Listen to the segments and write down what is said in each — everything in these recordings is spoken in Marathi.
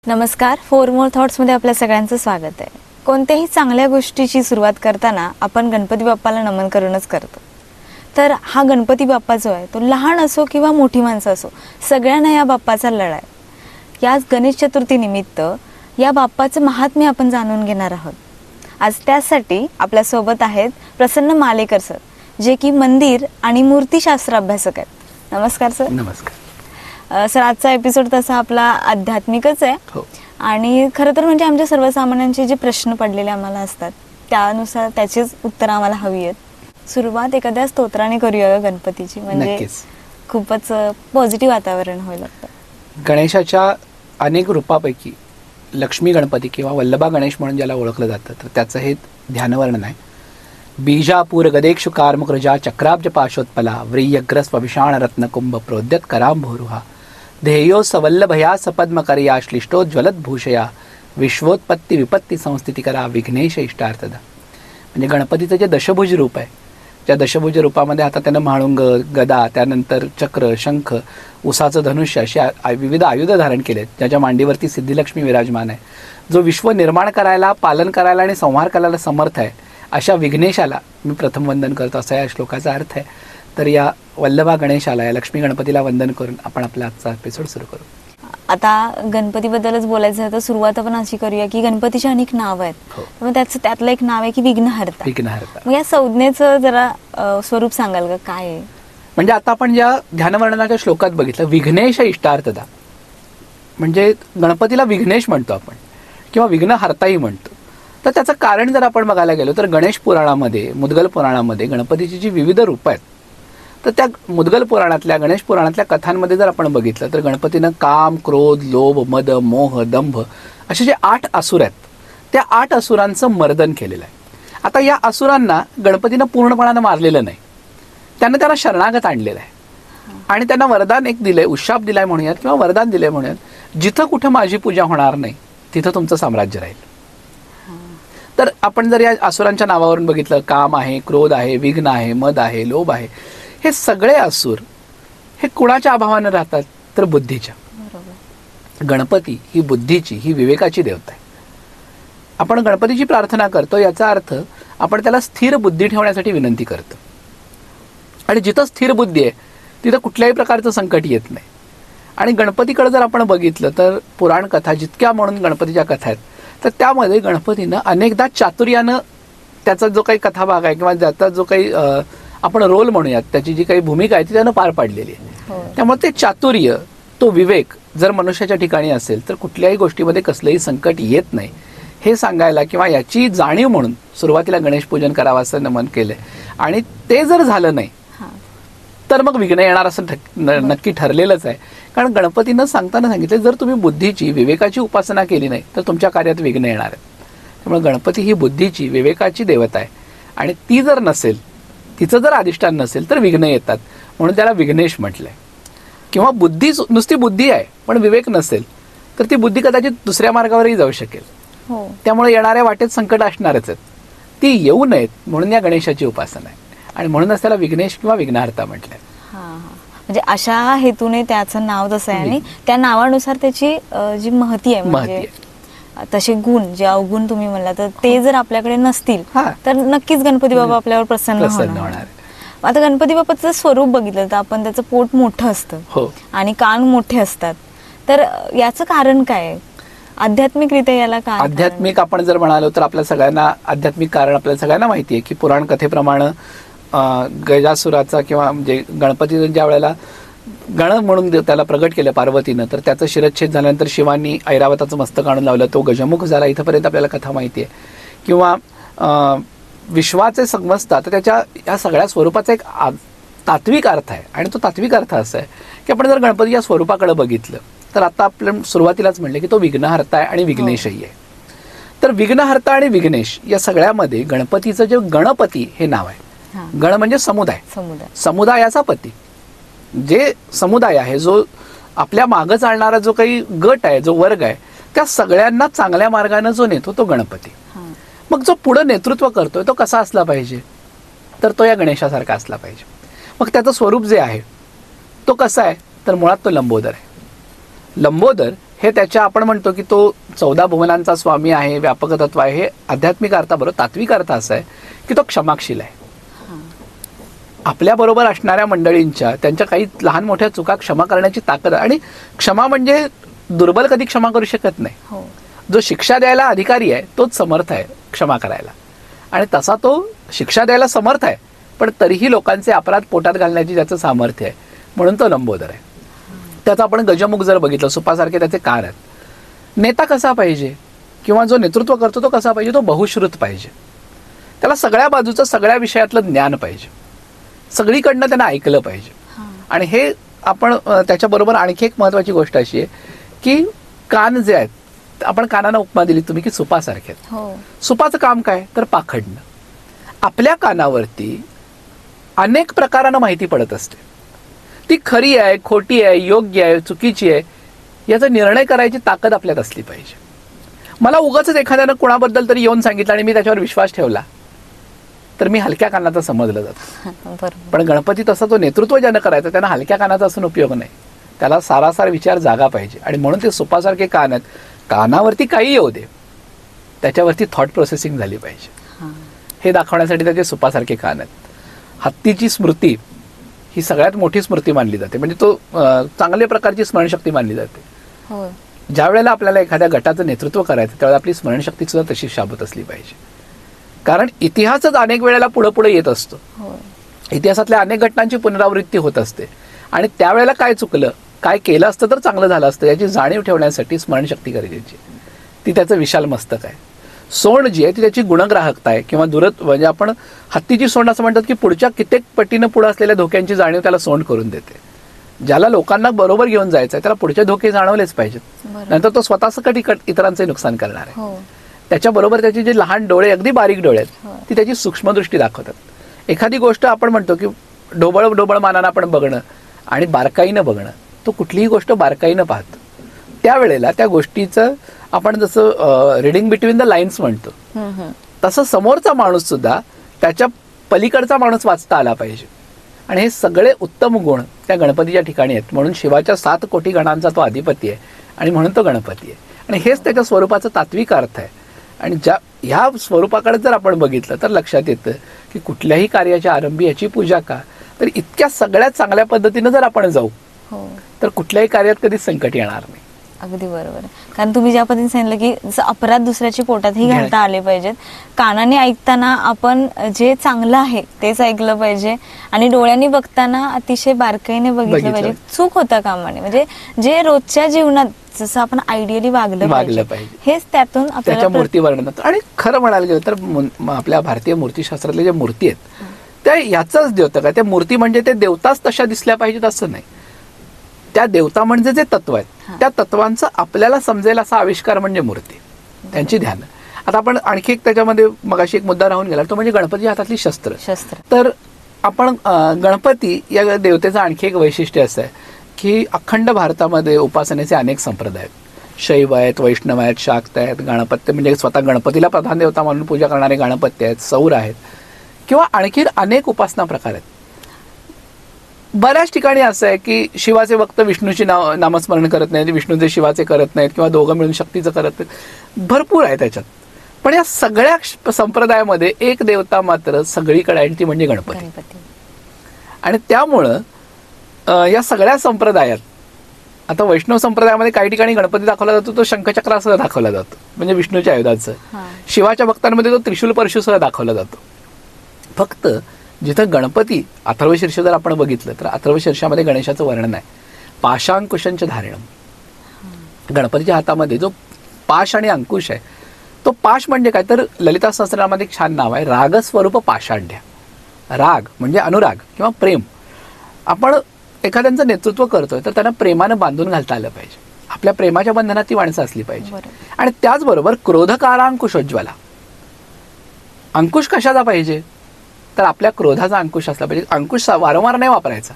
नमस्कार. फोर मोर थॉट्समध्ये आपल्या सगळ्यांचं स्वागत आहे. कोणत्याही चांगल्या गोष्टीची सुरुवात करताना आपण गणपती बाप्पाला नमन करूनच करतो. तर हा गणपती बाप्पा जो आहे तो लहान असो किंवा मोठी माणसं असो, सगळ्यांना या बाप्पाचा लळा आहे. याच गणेश चतुर्थी निमित्त या बाप्पाचं महात्म्य आपण जाणून घेणार आहोत. आज त्यासाठी आपल्यासोबत आहेत प्रसन्न मालेकर सर, जे की मंदिर आणि मूर्तिशास्त्र अभ्यासक आहेत. नमस्कार सर. नमस्कार सर. आजचा एपिसोड तसा आपला आध्यात्मिकच आहे. हो. आणि खरं तर म्हणजे आमच्या सर्वसामान्यांचे जे प्रश्न पडलेले आम्हाला असतात त्यानुसार त्याचीच उत्तरं आम्हाला हवी आहेत. सुरुवात एखाद्या स्तोत्राने करूया गणपतीची, म्हणजे खूपच पॉझिटिव्ह वातावरण होईल. गणेशाच्या अनेक रूपापैकी लक्ष्मी गणपती किंवा वल्लभा गणेश म्हणून ज्याला ओळखलं जातं, तर त्याचं हे ध्यानवर्णन आहे. बीजापूर गदेक्षु कार्मकृजा चक्राब्ज पाशोत्पला व्रीयग्रस्वभिषाण रत्नकुंभ प्रोद्यत करांभोरुहा ध्येयो सवल्लभया सपद्मकरया श्लिष्टोज्ज्वलत भूषया विश्वोत्पत्ती विपत्ती संस्थितिकरा विघ्नेश इष्टार्थदा. म्हणजे गणपतीचं जे दशभुज रूप आहे, त्या दशभुज रूपामध्ये आता त्यानं म्हाळुंग, गदा, त्यानंतर चक्र, शंख, उसाचं धनुष्य अशी विविध आयुध धारण केलेत, ज्याच्या मांडीवरती सिद्धिलक्ष्मी विराजमान आहे. जो विश्व निर्माण करायला, पालन करायला आणि संहार करायला समर्थ आहे, अशा विघ्नेशाला मी प्रथम वंदन करतो, असा या श्लोकाचा अर्थ आहे. तर या वल्लभा गणेशाला, या लक्ष्मी गणपतीला वंदन करून आपण आपला आजचा एपिसोड सुरू करू. आता गणपतीबद्दलच बोलायचं आहे तर सुरुवात आपण अशी करूया की गणपतीची अनेक नावं आहेत. मग त्यातलं एक नाव आहे की विघ्नहर्ता. विघ्नहर्ता. मग या संज्ञेचं जरा स्वरूप सांगाल का, काय आहे? म्हणजे आता आपण ज्या ध्यानवर्णनाच्या श्लोकात बघितलं, विघ्नेश इष्टार्थदा, म्हणजे गणपतीला विघ्नेश म्हणतो आपण किंवा विघ्नहर्ताही म्हणतो. तर त्याचं कारण जर आपण बघायला गेलो तर गणेश पुराणामध्ये, मुद्गल पुराणामध्ये गणपतीची जी विविध रूपं आहेत, तर त्या मुद्गल पुराणातल्या, गणेश पुराणातल्या कथांमध्ये जर आपण बघितलं तर गणपतीनं काम, क्रोध, लोभ, मद, मोह, दंभ असे जे 8 असुर आहेत, त्या 8 असुरांचं मर्दन केलेलं आहे. आता या असुरांना गणपतीनं पूर्णपणानं मारलेलं नाही, त्यांना शरणागत आणलेलं आहे आणि त्यांना वरदान एक दिलंय, उशाप दिलाय म्हणूयात किंवा वरदान दिलंय म्हणूयात, जिथं कुठं माझी पूजा होणार नाही तिथं तुमचं साम्राज्य राहील. तर आपण जर या असुरांच्या नावावरून बघितलं, काम आहे, क्रोध आहे, विघ्न आहे, मद आहे, लोभ आहे, हे सगळे असुर हे कुणाच्या अभावानं राहतात तर बुद्धीच्या. गणपती ही बुद्धीची, ही विवेकाची देवता आहे. आपण गणपतीची प्रार्थना करतो, याचा अर्थ आपण त्याला स्थिर बुद्धी ठेवण्यासाठी विनंती करतो. आणि जिथं स्थिर बुद्धी आहे तिथं कुठल्याही प्रकारचं संकट येत नाही. आणि गणपतीकडे जर आपण बघितलं तर पुराण कथा जितक्या म्हणून गणपतीच्या कथा आहेत, तर त्यामध्ये गणपतीनं अनेकदा चातुर्यानं त्याचा जो काही कथाभाग आहे किंवा त्याचा जो काही आपण रोल म्हणूयात, त्याची जी काही भूमिका आहे ती त्यानं पार पाडलेली आहे. त्यामुळे ते चातुर्य, तो विवेक जर मनुष्याच्या ठिकाणी असेल तर कुठल्याही गोष्टीमध्ये कसलंही संकट येत नाही हे सांगायला किंवा याची जाणीव म्हणून सुरुवातीला गणेश पूजन करावं असं नमन केलंय. आणि ते जर झालं नाही तर मग विघ्न येणार असं नक्की ठरलेलंच आहे. कारण गणपतीनं सांगताना सांगितलं, जर तुम्ही बुद्धीची, विवेकाची उपासना केली नाही तर तुमच्या कार्यात विघ्न येणार आहेत. त्यामुळे गणपती ही बुद्धीची, विवेकाची देवता आहे आणि ती जर नसेल, तिचं जर अधिष्ठान नसेल तर विघ्न येतात, म्हणून त्याला विघ्नेश म्हटलंय. किंवा बुद्धी, नुसती बुद्धी आहे पण विवेक नसेल तर ती बुद्धी कदाचित दुसऱ्या मार्गावरही जाऊ शकेल. त्यामुळे येणाऱ्या वाटेत संकट असणारच आहेत, ती येऊ नयेत म्हणून या गणेशाची उपासना आहे आणि म्हणूनच त्याला विघ्नेश किंवा विघ्नहर्ता म्हटलंय. म्हणजे अशा हेतूने त्याचं नाव तसं आहे आणि त्या नावानुसार त्याची जी महती आहे, म्हणजे तसे गुण, जे अवगुण तुम्ही म्हणला, तर ते जर आपल्याकडे नसतील तर नक्कीच गणपती बाबा आपल्यावर प्रसन्न होणार. आता गणपती बाप्पाचं स्वरूप बघितलं तर आपण त्याचं पोट मोठं असतं आणि कान मोठे असतात, तर याचं कारण काय? आध्यात्मिकरित्या याला काय? आध्यात्मिक आपण जर म्हणालो तर आपल्या सगळ्यांना आध्यात्मिक कारण आपल्याला सगळ्यांना माहिती आहे की पुराण कथेप्रमाणे गजासुराचा किंवा म्हणजे गणपतीनं ज्या वेळेला गण म्हणून त्याला प्रगट केलं पार्वतीनं, तर त्याचं शिरच्छेद झाल्यानंतर शिवांनी ऐरावताचं मस्तक आणून लावलं, तो गजमुख झाला, इथंपर्यंत आपल्याला कथा माहिती आहे. किंवा विश्वाचे समजता, तर त्याच्या या सगळ्या स्वरूपाचा एक तात्विक अर्थ आहे. आणि तो तात्विक अर्थ असा आहे की आपण जर गणपती या स्वरूपाकडे बघितलं तर आता आपण सुरुवातीलाच म्हणले की तो विघ्नहर्ता आहे आणि विघ्नेशही आहे. तर विघ्नहर्ता आणि विघ्नेश या सगळ्यामध्ये गणपतीचं जे गणपती हे नाव आहे. गण म्हणजे समुदाय, समुदायाचा पती. जे समुदाय आहे, जो आपल्या मागं चालणारा जो काही गट आहे, जो वर्ग आहे, त्या सगळ्यांना चांगल्या मार्गाने जो नेतो तो गणपती. मग जो पुढे नेतृत्व करतोय तो कसा असला पाहिजे तर तो या गणेशासारखा असला पाहिजे. मग त्याचं स्वरूप जे आहे तो कसा आहे तर मुळात तो लंबोदर आहे. लंबोदर हे त्याच्या आपण म्हणतो की तो 14 भुवनांचा स्वामी आहे, व्यापक तत्व आहे. हे आध्यात्मिक अर्थाबरोबर तात्विक अर्थ असा आहे की तो क्षमाशील आहे. आपल्याबरोबर असणाऱ्या मंडळींच्या त्यांच्या काही लहान मोठ्या चुका क्षमा करण्याची ताकद आहे. आणि क्षमा म्हणजे दुर्बल कधी क्षमा करू शकत नाही. हो. जो शिक्षा द्यायला अधिकारी आहे तोच समर्थ आहे क्षमा करायला. आणि तसा तो शिक्षा द्यायला समर्थ आहे, पण तरीही लोकांचे अपराध पोटात घालण्याची त्याचं सामर्थ्य आहे, म्हणून तो लंबोदर आहे. त्याचं आपण गजमुख जर बघितलं, सुपासारखे त्याचे कार आहेत. नेता कसा पाहिजे किंवा जो नेतृत्व करतो तो कसा पाहिजे, तो बहुश्रुत पाहिजे. त्याला सगळ्या बाजूचं सगळ्या विषयातलं ज्ञान पाहिजे, सगळीकडनं त्यांना ऐकलं पाहिजे. आणि हे आपण त्याच्याबरोबर आणखी एक महत्वाची गोष्ट अशी आहे की कान जे आहेत, आपण कानांना उपमा दिली तुम्ही की सुपासारखे आहेत. हो. सुपाचं काम काय तर पाखडणं. आपल्या कानावरती अनेक प्रकारानं माहिती पडत असते. ती खरी आहे, खोटी आहे, योग्य आहे, चुकीची आहे, याचा निर्णय करायची ताकद आपल्यात असली पाहिजे. मला उगाच एखाद्यानं कोणाबद्दल तरी येऊन सांगितलं आणि मी त्याच्यावर विश्वास ठेवला तर मी हलक्या कानाचा समजलं जातं. बरोबर. पण गणपती तसा तो नेतृत्व ज्यानं करायचं त्यांना हलक्या कानाचा असून उपयोग नाही. त्याला सारासार विचार जागा पाहिजे. आणि म्हणून ते सुपासारखे कान आहेत. कानावरती काही येऊ दे, त्याच्यावरती थॉट प्रोसेसिंग झाली पाहिजे. हे दाखवण्यासाठी त्याचे सुपासारखे कान आहेत. हत्तीची स्मृती ही सगळ्यात मोठी स्मृती मानली जाते, म्हणजे तो चांगल्या प्रकारची स्मरणशक्ती मानली जाते. हो. ज्या वेळेला आपल्याला एखाद्या गटाचं नेतृत्व करायचं त्यावेळेला आपली स्मरणशक्ती सुद्धा तशी शाबत असली पाहिजे. कारण इतिहासच अनेक वेळेला पुढे पुढे येत असतो. इतिहासातल्या अनेक घटनांची पुनरावृत्ती होत असते. आणि त्यावेळेला काय चुकलं, काय केलं असतं तर चांगलं झालं असतं याची जाणीव ठेवण्यासाठी स्मरणशक्ती गरजेची. ती त्याचं विशाल मस्तक आहे. सोंड जी आहे ती त्याची गुणग्राहकता आहे किंवा म्हणजे आपण हत्तीची सोंड असं म्हणतात की पुढच्या कित्येक पटीनं पुढे असलेल्या धोक्यांची जाणीव त्याला सोंड करून देते. ज्याला लोकांना बरोबर घेऊन जायचं आहे त्याला पुढचे धोके जाणवलेच पाहिजेत, नंतर तो स्वतः सकट इतरांचे नुकसान करणार आहे. त्याच्याबरोबर त्याचे जे लहान डोळे, अगदी बारीक डोळे आहेत, ती त्याची सूक्ष्मदृष्टी दाखवतात. एखादी गोष्ट आपण म्हणतो की ढोबळ ढोबळ मानानं आपण बघणं आणि बारकाईनं बघणं, तो कुठलीही गोष्ट बारकाईनं पाहतो. त्यावेळेला त्या गोष्टीचं आपण जसं रिडिंग बिटवीन द लाईन्स म्हणतो तसं समोरचा माणूस सुद्धा त्याच्या पलीकडचा माणूस वाचता आला पाहिजे. आणि हे सगळे उत्तम गुण त्या गणपतीच्या ठिकाणी आहेत. म्हणून शिवाच्या 7 कोटी गणांचा तो अधिपती आहे आणि म्हणून तो गणपती आहे. आणि हेच त्याच्या स्वरूपाचा तात्विक अर्थ आहे. आणि ह्या स्वरूपाकडे जर आपण बघितलं तर लक्षात येतं की कुठल्याही कार्याच्या आरंभी याची पूजा का, तर इतक्या सगळ्यात चांगल्या पद्धतीनं जर आपण जाऊ तर कुठल्याही कार्यात कधीच संकट येणार नाही. अगदी बरोबर आहे. कारण तुम्ही ज्या पद्धतीने सांगितलं की जसं अपराध दुसऱ्याच्या पोटातही घालता आले पाहिजेत, कानाने ऐकताना आपण जे चांगलं आहे तेच ऐकलं पाहिजे आणि डोळ्यांनी बघताना अतिशय बारकाईने बघितलं पाहिजे, चूक होता कामा नये. म्हणजे जे रोजच्या जीवनात जसं आपण आयडियली वागलं पाहिजे हेच त्यातून आपल्याला मूर्ती वर्णनात. आणि खरं म्हणायला गेलं तर आपल्या भारतीय मूर्तीशास्त्रातल्या ज्या मूर्ती आहेत त्या याचाच द्योतक आहे. त्या मूर्ती म्हणजे ते देवताच तशा दिसल्या पाहिजेत असं नाही. त्या देवता म्हणजे जे तत्व आहेत त्या तत्वांचं आपल्याला समजेल असा आविष्कार म्हणजे मूर्ती, त्यांची ध्यान. आता आपण आणखी एक त्याच्यामध्ये मगाशी एक मुद्दा राहून गेला तो म्हणजे गणपती हातातली शस्त्र. तर आपण गणपती या देवतेचं आणखी एक वैशिष्ट्य असं आहे की अखंड भारतामध्ये उपासनेचे अनेक संप्रदाय आहेत. शैव आहेत, वैष्णव आहेत, शाक्त आहेत, गणपत्य म्हणजे स्वतः गणपतीला प्रधान देवता म्हणून पूजा करणारे गणपत्य आहेत, सौर आहेत किंवा आणखी अनेक उपासना प्रकार आहेत. बऱ्याच ठिकाणी असं आहे की शिवाचे भक्त विष्णूची नामस्मरण करत नाहीत, विष्णूचे शिवाचे करत नाहीत किंवा दोघं मिळून शक्तीचं करत नाहीत. भरपूर आहे त्याच्यात. पण या सगळ्या संप्रदायामध्ये एक देवता मात्र सगळीकडे आहे, ती म्हणजे गणपती. आणि त्यामुळं या सगळ्या संप्रदायात आता वैष्णव संप्रदायामध्ये काही ठिकाणी गणपती दाखवला जातो तो शंखचक्रासह दाखवला जातो म्हणजे विष्णूच्या आयुधाचं. शिवाच्या भक्तांमध्ये तो त्रिशूल परशुसह दाखवला जातो. फक्त जिथं गणपती अथर्वशीर्ष जर आपण बघितलं तर अथर्वशीर्षामध्ये गणेशाचं वर्णन आहे पाशांकुशंच धारणम. गणपतीच्या हातामध्ये जो पाश आणि अंकुश आहे तो पाश म्हणजे काय तर ललिता सहस्रनामामध्ये एक छान नाव आहे रागस्वरूप पाषाढ्य. राग म्हणजे अनुराग किंवा प्रेम. आपण एखाद्यांचं नेतृत्व करतोय तर त्यांना प्रेमानं बांधून घालता आलं पाहिजे. आपल्या प्रेमाच्या बंधनात ती माणसं असली पाहिजे. आणि त्याचबरोबर क्रोधकारांकुशोज्ज्वला. अंकुश कशाचा पाहिजे तर आपल्या क्रोधाचा अंकुश असला पाहिजे. अंकुश वारंवार नाही वापरायचा.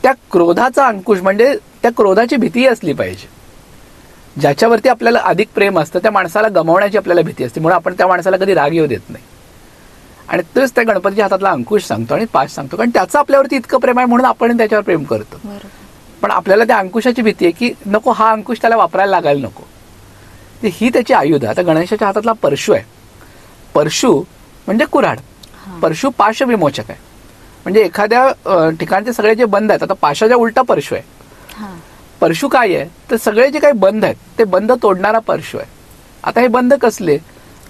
त्या क्रोधाचा अंकुश म्हणजे त्या क्रोधाची भीती असली पाहिजे. ज्याच्यावरती आपल्याला अधिक प्रेम असतं त्या माणसाला गमावण्याची आपल्याला भीती असते म्हणून आपण त्या माणसाला कधी राग येऊ देत नाही. आणि तेच त्या गणपतीच्या हातातला अंकुश सांगतो आणि पाश सांगतो कारण त्याचं आपल्यावरती इतकं प्रेम आहे म्हणून आपण त्याच्यावर प्रेम करतो. पण आपल्याला त्या अंकुशाची भीती आहे की नको, हा अंकुश त्याला वापरायला लागायला नको. ही त्याची आयुध. आता गणेशाच्या हातातला परशु आहे. परशु म्हणजे कुऱ्हाड. परशु पाश विमोचक आहे. म्हणजे एखाद्या ठिकाणचे सगळे जे बंद आहेत, आता पाशाच्या उलटा परशु आहे. परशु काय आहे तर सगळे जे काही बंद आहेत ते बंद तोडणारा परशु आहे. आता हे बंद कसले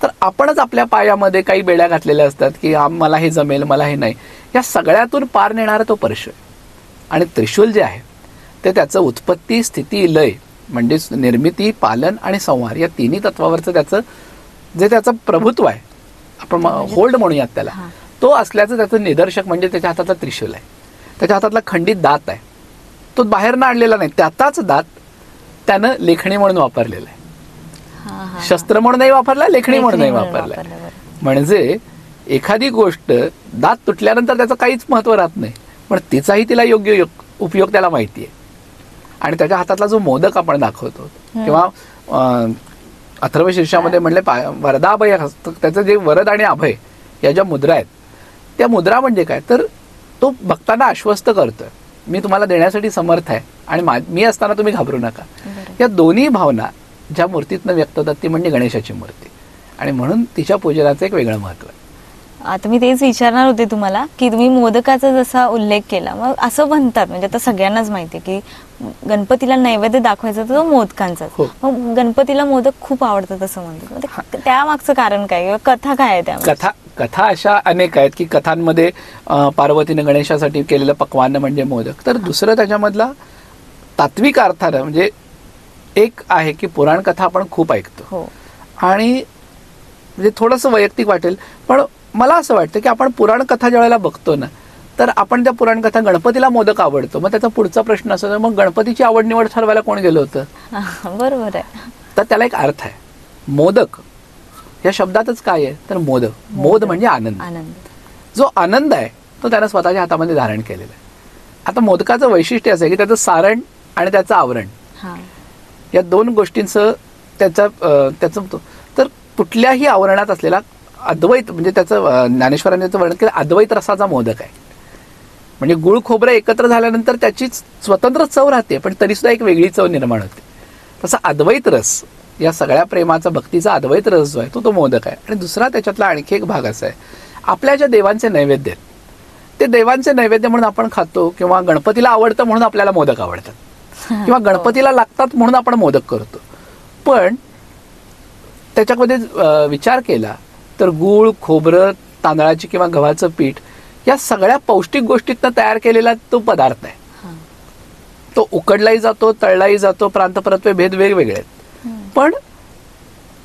तर आपणच आपल्या पायामध्ये काही बेड्या घातलेल्या असतात की मला हे जमेल, मला हे नाही. या सगळ्यातून पार नेणारा तो परशु आहे. आणि त्रिशूल जे आहे ते त्याचं उत्पत्ती, स्थिती, लय म्हणजे निर्मिती, पालन आणि संहार या तिन्ही तत्वावरचं त्याचं प्रभुत्व आहे, आपण होल्ड म्हणूयात त्याला, तो असल्याचं त्याचं निदर्शक म्हणजे त्याच्या हातातला त्रिशूल आहे. त्याच्या हातातला खंडित दात आहे. तो बाहेर न आणलेला नाही, त्याचाच दात त्यानं लेखणी म्हणून वापरलेला आहे. शस्त्र म्हणून नाही वापरला, लेखणी म्हणून नाही वापरला. म्हणजे एखादी गोष्ट दात तुटल्यानंतर त्याचं काहीच महत्व राहत नाही, पण तिचाही तिला योग्य उपयोग त्याला माहिती आहे. आणि त्याच्या हातातला जो मोदक आपण दाखवतो किंवा अथर्वशीर्षामध्ये म्हणले वरदाभय, त्याचं जे वरद आणि अभय या ज्या मुद्रा आहेत त्या मुद्रा म्हणजे काय तर तो भक्तांना आश्वस्त करतोय, मी तुम्हाला देण्यासाठी समर्थ आहे आणि मी असताना तुम्ही घाबरू नका. या दोन्ही भावना ज्या मूर्तीतनं व्यक्त होतात ती म्हणजे गणेशाची मूर्ती. आणि म्हणून तिच्या पूजनाचं एक वेगळं महत्व आहे. आता मी तेच विचारणार होते तुम्हाला की तुम्ही मोदकाचा जसा उल्लेख केला, मग असं म्हणतात म्हणजे आता सगळ्यांनाच माहिती आहे की गणपतीला नैवेद्य दाखवायचा तर तो मोदकांचा. मग गणपतीला मोदक खूप आवडतात असं म्हणतात, त्यामागचं कारण काय किंवा कथा काय आहे त्या? कथा अशा अनेक आहेत की कथांमध्ये पार्वतीने गणेशासाठी केलेलं पक्वान्न म्हणजे मोदक. तर दुसरं त्याच्यामधला तात्विक अर्थानं म्हणजे एक आहे की पुराण कथा आपण खूप ऐकतो आणि म्हणजे थोडंसं वैयक्तिक वाटेल पण मला असं वाटतं की आपण पुराण कथा ज्या वेळेला बघतो ना तर आपण त्या पुराण कथा गणपतीला मोदक आवडतो, मग त्याचा पुढचा प्रश्न असतो मग गणपतीची आवड निवड ठरवायला कोण गेलं होतं? बरोबर आहे. तर त्याला एक अर्थ आहे. मोदक या शब्दातच काय आहे तर मोद म्हणजे आनंद. जो आनंद आहे तो त्यानं स्वतःच्या हातामध्ये धारण केलेला आहे. आता मोदकाचं वैशिष्ट्य असं आहे की त्याचं सारण आणि त्याचं आवरण या दोन गोष्टींचं त्याचं तर कुठल्याही आवरणात असलेला अद्वैत म्हणजे त्याचं ज्ञानेश्वरांनी वर्णन केलं अद्वैत रसाचा मोदक आहे. म्हणजे गुळ खोबरं एकत्र झाल्यानंतर त्याची स्वतंत्र चव राहते पण तरी सुद्धा एक वेगळी चव निर्माण होते. तसा अद्वैत रस या सगळ्या प्रेमाचा भक्तीचा अद्वैत रस जो आहे तो मोदक आहे. आणि दुसरा त्याच्यातला आणखी एक भाग असा आहे आपल्या ज्या देवांचे नैवेद्य आहेत ते देवांचे नैवेद्य म्हणून आपण खातो किंवा गणपतीला आवडतं म्हणून आपल्याला मोदक आवडतात किंवा गणपतीला लागतात म्हणून आपण मोदक करतो. पण त्याच्यामध्ये विचार केला तर गूळ, खोबरं, तांदळाची किंवा गव्हाचं पीठ या सगळ्या पौष्टिक गोष्टीतनं तयार केलेला तो पदार्थ आहे. तो उकडलाही जातो, तळलाही जातो, प्रांतपरत्वे भेद वेगवेगळे आहेत. पण